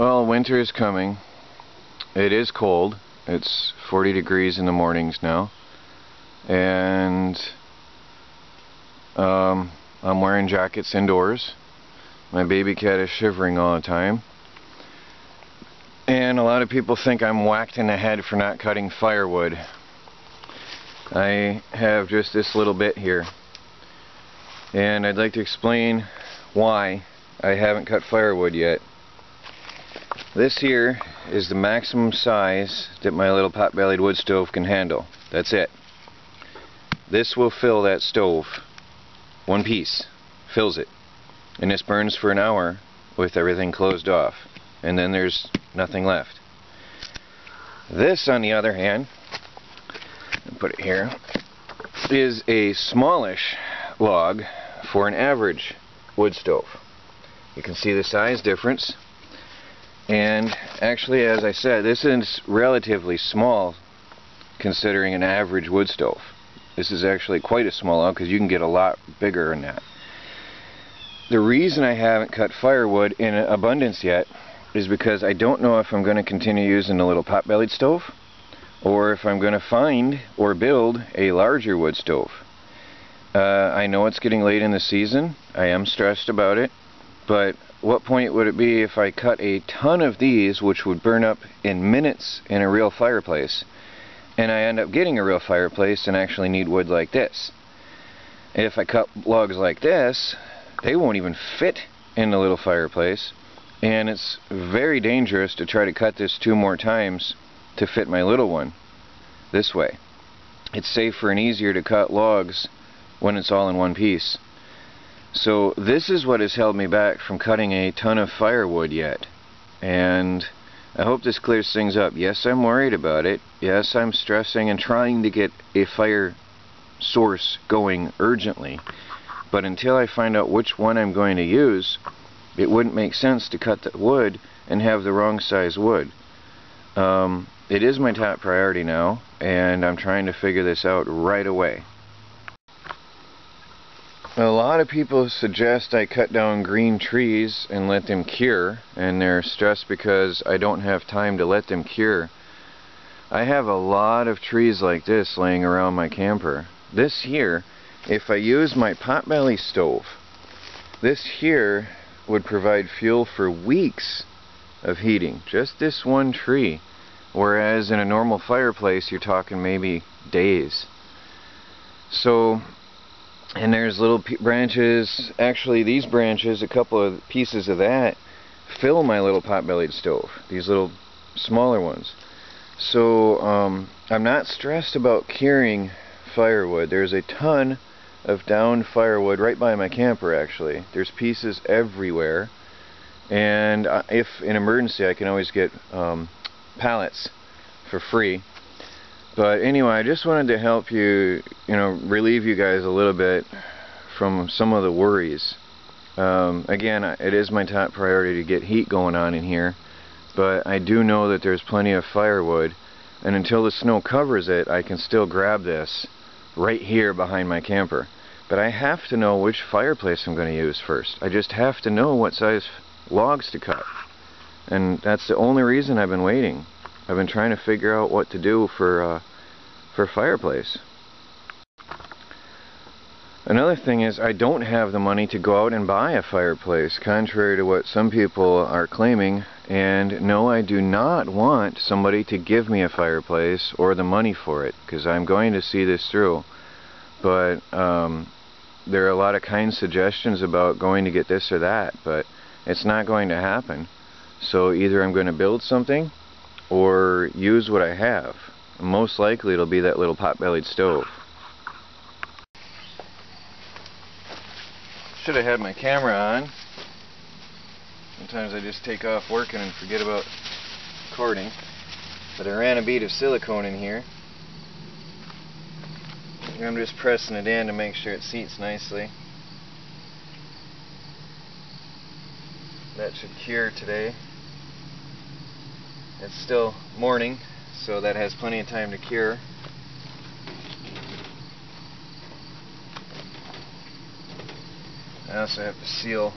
Well, winter is coming. It is cold. It's 40 degrees in the mornings now. And I'm wearing jackets indoors. My baby cat is shivering all the time. And a lot of people think I'm whacked in the head for not cutting firewood. I have just this little bit here. And I'd like to explain why I haven't cut firewood yet. This here is the maximum size that my little pot-bellied wood stove can handle. That's it. This will fill that stove. One piece fills it. And this burns for an hour with everything closed off. And then there's nothing left. This, on the other hand, I'll put it here, is a smallish log for an average wood stove. You can see the size difference. And actually, as I said, this is relatively small considering an average wood stove. This is actually quite a small log because you can get a lot bigger than that. The reason I haven't cut firewood in abundance yet is because I don't know if I'm going to continue using the little pot-bellied stove or if I'm going to find or build a larger wood stove. I know it's getting late in the season. I am stressed about it. But what point would it be if I cut a ton of these, which would burn up in minutes in a real fireplace, and I end up getting a real fireplace and actually need wood like this? If I cut logs like this, they won't even fit in the little fireplace, and it's very dangerous to try to cut this 2 more times to fit my little one this way. It's safer and easier to cut logs when it's all in one piece. So this is what has held me back from cutting a ton of firewood yet. And I hope this clears things up. Yes, I'm worried about it. Yes, I'm stressing and trying to get a fire source going urgently. But until I find out which one I'm going to use, it wouldn't make sense to cut the wood and have the wrong size wood. It is my top priority now, and I'm trying to figure this out right away. A lot of people suggest I cut down green trees and let them cure, and they're stressed because I don't have time to let them cure. I have a lot of trees like this laying around my camper. This here, if I use my pot-belly stove, this here would provide fuel for weeks of heating. Just this one tree. Whereas in a normal fireplace, you're talking maybe days. So, and there's little branches, actually these branches, a couple of pieces of that, fill my little pot-bellied stove. These little smaller ones. So, I'm not stressed about curing firewood. There's a ton of downed firewood right by my camper, actually. There's pieces everywhere. And if in emergency, I can always get pallets for free. But anyway, I just wanted to help you, relieve you guys a little bit from some of the worries. Again, it is my top priority to get heat going on in here, but I do know that there's plenty of firewood, and until the snow covers it, I can still grab this right here behind my camper. But I have to know which fireplace I'm going to use first. I just have to know what size logs to cut. And that's the only reason I've been waiting. I've been trying to figure out what to do for fireplace. Another thing is I don't have the money to go out and buy a fireplace, contrary to what some people are claiming. And no, I do not want somebody to give me a fireplace or the money for it, because I'm going to see this through. But there are a lot of kind suggestions about going to get this or that, but it's not going to happen. So either I'm going to build something or use what I have. Most likely it'll be that little pot-bellied stove. Should have had my camera on. Sometimes I just take off working and forget about recording. But I ran a bead of silicone in here. I'm just pressing it in to make sure it seats nicely. That should cure today. It's still morning, so that has plenty of time to cure. I also have to seal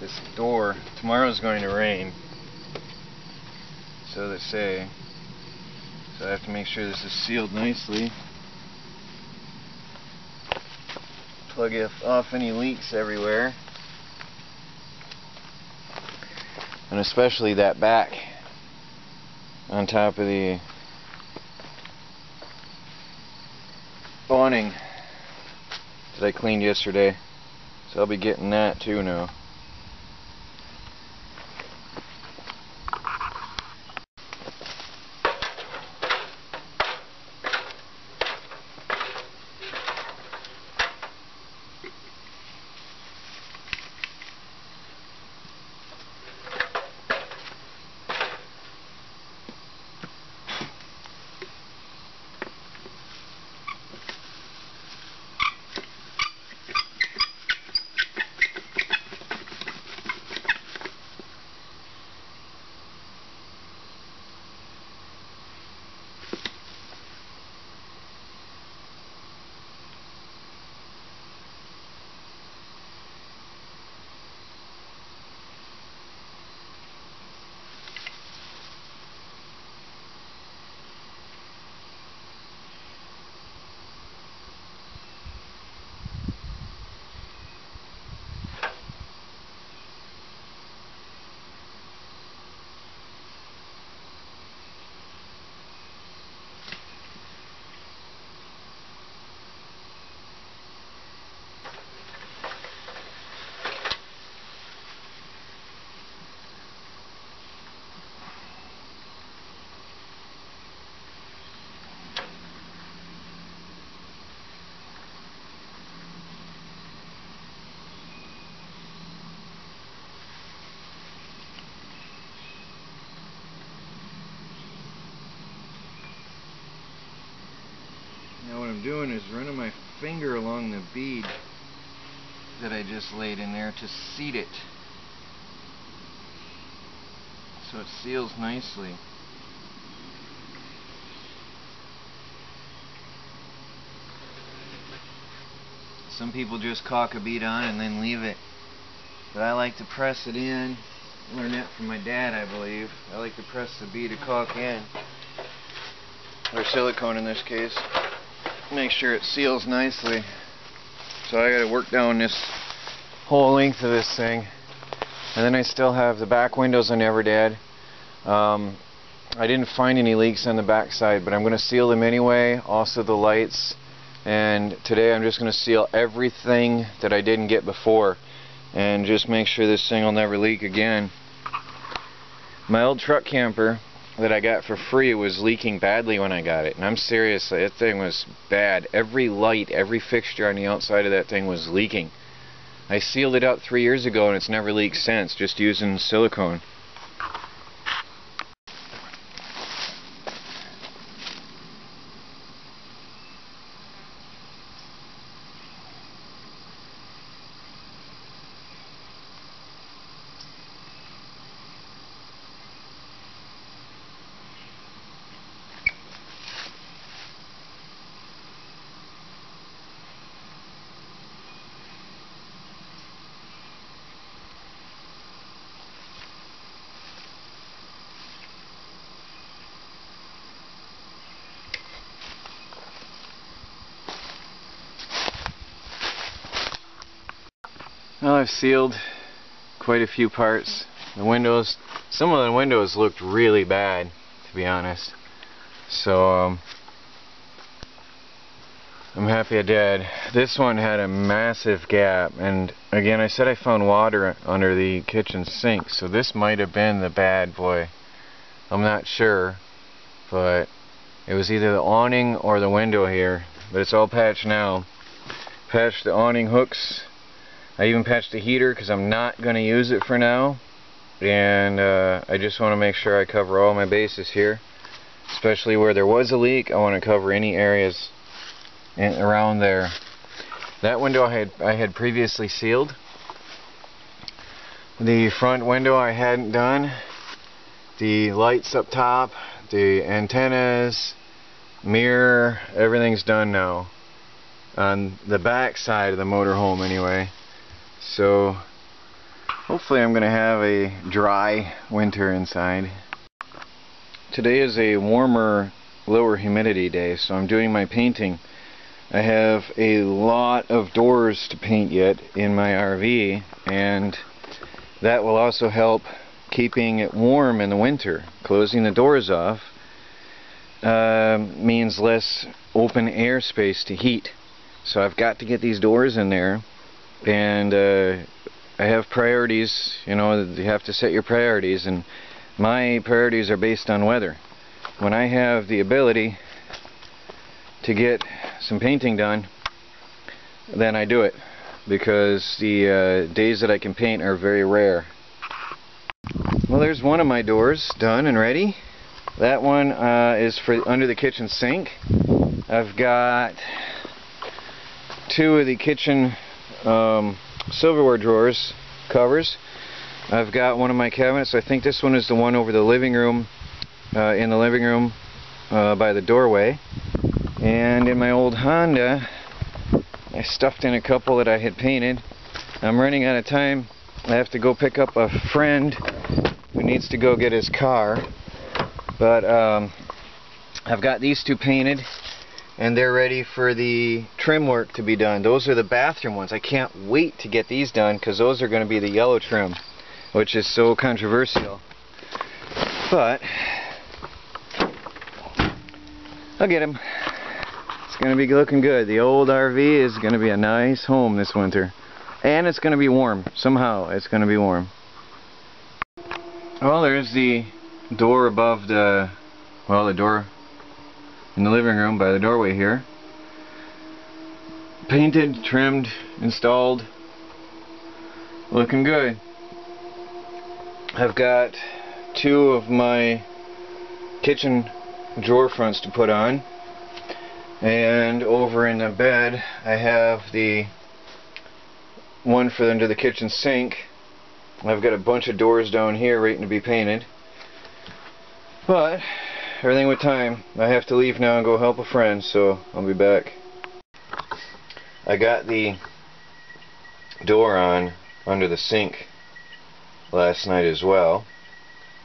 this door. Tomorrow's going to rain, so they say. So I have to make sure this is sealed nicely. Plug off any leaks everywhere. And especially that back on top of the awning that I cleaned yesterday. So I'll be getting that too now. Now what I'm doing is running my finger along the bead that I just laid in there to seat it, so it seals nicely. Some people just caulk a bead on and then leave it, but I like to press it in. I learned that from my dad, I believe. I like to press the bead of caulk in, or silicone in this case. Make sure it seals nicely. So I gotta work down this whole length of this thing. And then I still have the back windows I never did. I didn't find any leaks on the back side, but I'm gonna seal them anyway, also the lights. And today I'm just gonna seal everything that I didn't get before and just make sure this thing will never leak again. My old truck camper that I got for free was leaking badly when I got it, and I'm serious, that thing was bad. Every light, every fixture on the outside of that thing was leaking. I sealed it out 3 years ago and it's never leaked since, just using silicone. Well, I've sealed quite a few parts. The windows, some of the windows looked really bad, to be honest. So I'm happy I did. This one had a massive gap, and again, I said I found water under the kitchen sink, so this might have been the bad boy. I'm not sure, but it was either the awning or the window here, but it's all patched now. Patched the awning hooks. I even patched the heater because I'm not going to use it for now, and I just want to make sure I cover all my bases here, especially where there was a leak. I want to cover any areas around there. That window I had previously sealed. The front window I hadn't done. The lights up top, the antennas, mirror, everything's done now on the back side of the motorhome anyway. So Hopefully I'm going to have a dry winter inside. Today is a warmer, lower humidity day, so I'm doing my painting. I have a lot of doors to paint yet in my RV, and that will also help keeping it warm in the winter. Closing the doors off means less open air space to heat. So I've got to get these doors in there, and I have priorities. You know, you have to set your priorities, and my priorities are based on weather. When I have the ability to get some painting done, then I do it, because the days that I can paint are very rare. Well, there's one of my doors done and ready. That one is for under the kitchen sink. I've got two of the kitchen silverware drawers covers. I've got one of my cabinets. I think this one is the one over the living room, in the living room by the doorway. And in my old Honda, I stuffed in a couple that I had painted. I'm running out of time. I have to go pick up a friend who needs to go get his car. But I've got these two painted, and they're ready for the trim work to be done. Those are the bathroom ones. I can't wait to get these done, because those are going to be the yellow trim, which is so controversial. But I'll get them. It's going to be looking good. The old RV is going to be a nice home this winter. And it's going to be warm. Somehow it's going to be warm. Well, there's the door above the, well, the door in the living room by the doorway here. Painted, trimmed, installed. Looking good. I've got two of my kitchen drawer fronts to put on. And over in the bed I have the one for under the kitchen sink. I've got a bunch of doors down here waiting to be painted. But everything with time. I have to leave now and go help a friend, so I'll be back. I got the door on under the sink last night as well.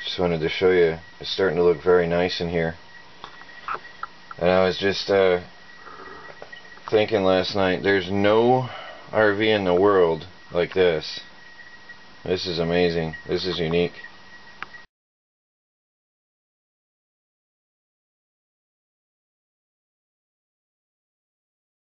Just wanted to show you. It's starting to look very nice in here. And I was just thinking last night, there's no RV in the world like this. This is amazing. This is unique.